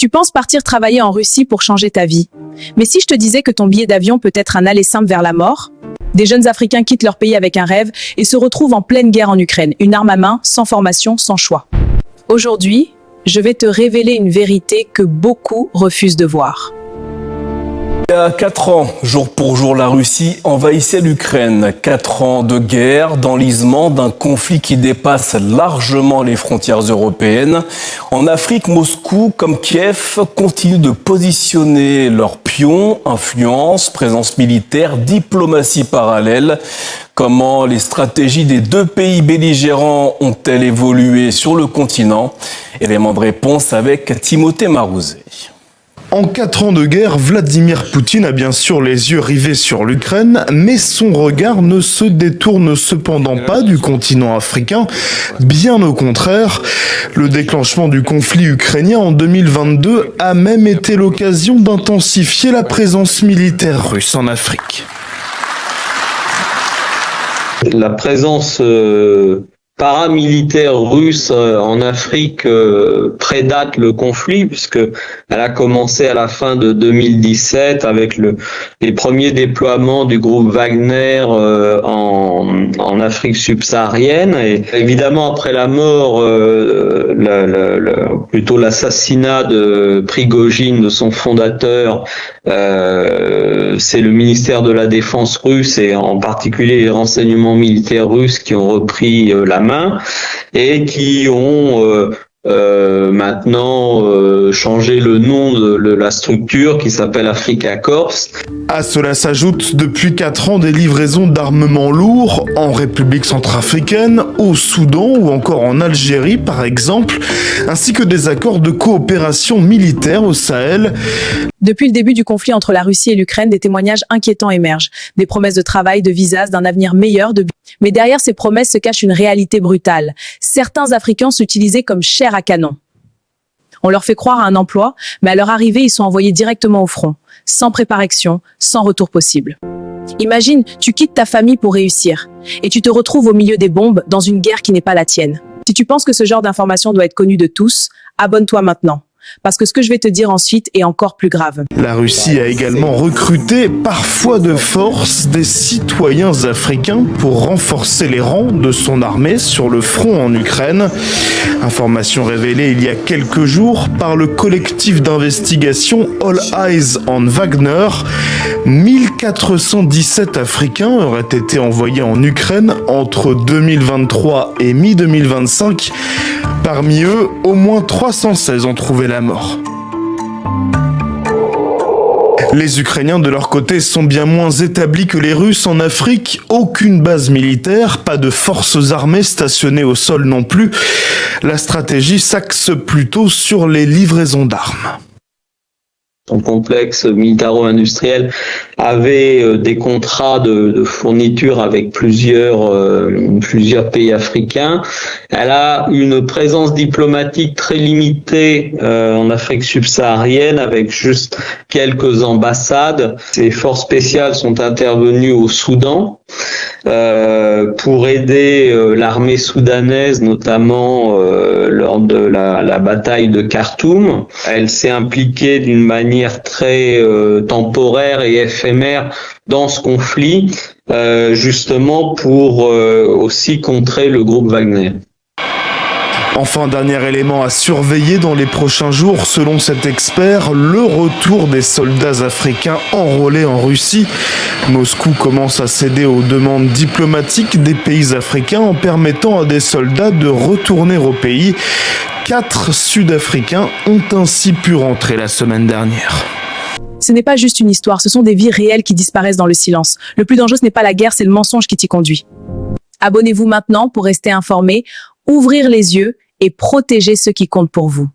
Tu penses partir travailler en Russie pour changer ta vie. Mais si je te disais que ton billet d'avion peut être un aller simple vers la mort? Des jeunes Africains quittent leur pays avec un rêve et se retrouvent en pleine guerre en Ukraine, une arme à main, sans formation, sans choix. Aujourd'hui, je vais te révéler une vérité que beaucoup refusent de voir. Il y a 4 ans, jour pour jour, la Russie envahissait l'Ukraine. 4 ans de guerre, d'enlisement, d'un conflit qui dépasse largement les frontières européennes. En Afrique, Moscou, comme Kiev, continuent de positionner leurs pions, influence, présence militaire, diplomatie parallèle. Comment les stratégies des deux pays belligérants ont-elles évolué sur le continent? Élément de réponse avec Timothée Marouzé. En 4 ans de guerre, Vladimir Poutine a bien sûr les yeux rivés sur l'Ukraine, mais son regard ne se détourne cependant pas du continent africain, bien au contraire. Le déclenchement du conflit ukrainien en 2022 a même été l'occasion d'intensifier la présence militaire russe en Afrique. La présence paramilitaire russe en Afrique prédate le conflit, puisque elle a commencé à la fin de 2017 avec les premiers déploiements du groupe Wagner en Afrique subsaharienne. Et évidemment, après la mort, plutôt l'assassinat de Prigojine, de son fondateur, c'est le ministère de la Défense russe et en particulier les renseignements militaires russes qui ont repris la main et qui ont maintenant changé le nom de la structure qui s'appelle Africa Corps. À cela s'ajoutent depuis 4 ans des livraisons d'armements lourds en République centrafricaine, au Soudan ou encore en Algérie par exemple, ainsi que des accords de coopération militaire au Sahel. Depuis le début du conflit entre la Russie et l'Ukraine, des témoignages inquiétants émergent. Des promesses de travail, de visas, d'un avenir meilleur. Mais derrière ces promesses se cache une réalité brutale. Certains Africains sont utilisés comme chair à canon. On leur fait croire à un emploi, mais à leur arrivée, ils sont envoyés directement au front, sans préparation, sans retour possible. Imagine, tu quittes ta famille pour réussir, et tu te retrouves au milieu des bombes dans une guerre qui n'est pas la tienne. Si tu penses que ce genre d'information doit être connu de tous, abonne-toi maintenant. Parce que ce que je vais te dire ensuite est encore plus grave. La Russie a également recruté, parfois de force, des citoyens africains pour renforcer les rangs de son armée sur le front en Ukraine. Information révélée il y a quelques jours par le collectif d'investigation All Eyes on Wagner. 1417 Africains auraient été envoyés en Ukraine entre 2023 et mi-2025. Parmi eux, au moins 316 ont trouvé la mort. Les Ukrainiens, de leur côté, sont bien moins établis que les Russes en Afrique. Aucune base militaire, pas de forces armées stationnées au sol non plus. La stratégie s'axe plutôt sur les livraisons d'armes. Son complexe militaro-industriel avait des contrats de fourniture avec plusieurs pays africains. Elle a une présence diplomatique très limitée en Afrique subsaharienne avec juste quelques ambassades. Ses forces spéciales sont intervenues au Soudan pour aider l'armée soudanaise, notamment lors de la bataille de Khartoum. Elle s'est impliquée d'une manière très temporaire et éphémère dans ce conflit, justement pour aussi contrer le groupe Wagner. Enfin, dernier élément à surveiller dans les prochains jours, selon cet expert, le retour des soldats africains enrôlés en Russie. Moscou commence à céder aux demandes diplomatiques des pays africains en permettant à des soldats de retourner au pays. 4 Sud-Africains ont ainsi pu rentrer la semaine dernière. Ce n'est pas juste une histoire, ce sont des vies réelles qui disparaissent dans le silence. Le plus dangereux, ce n'est pas la guerre, c'est le mensonge qui t'y conduit. Abonnez-vous maintenant pour rester informé, ouvrir les yeux et protéger ceux qui comptent pour vous.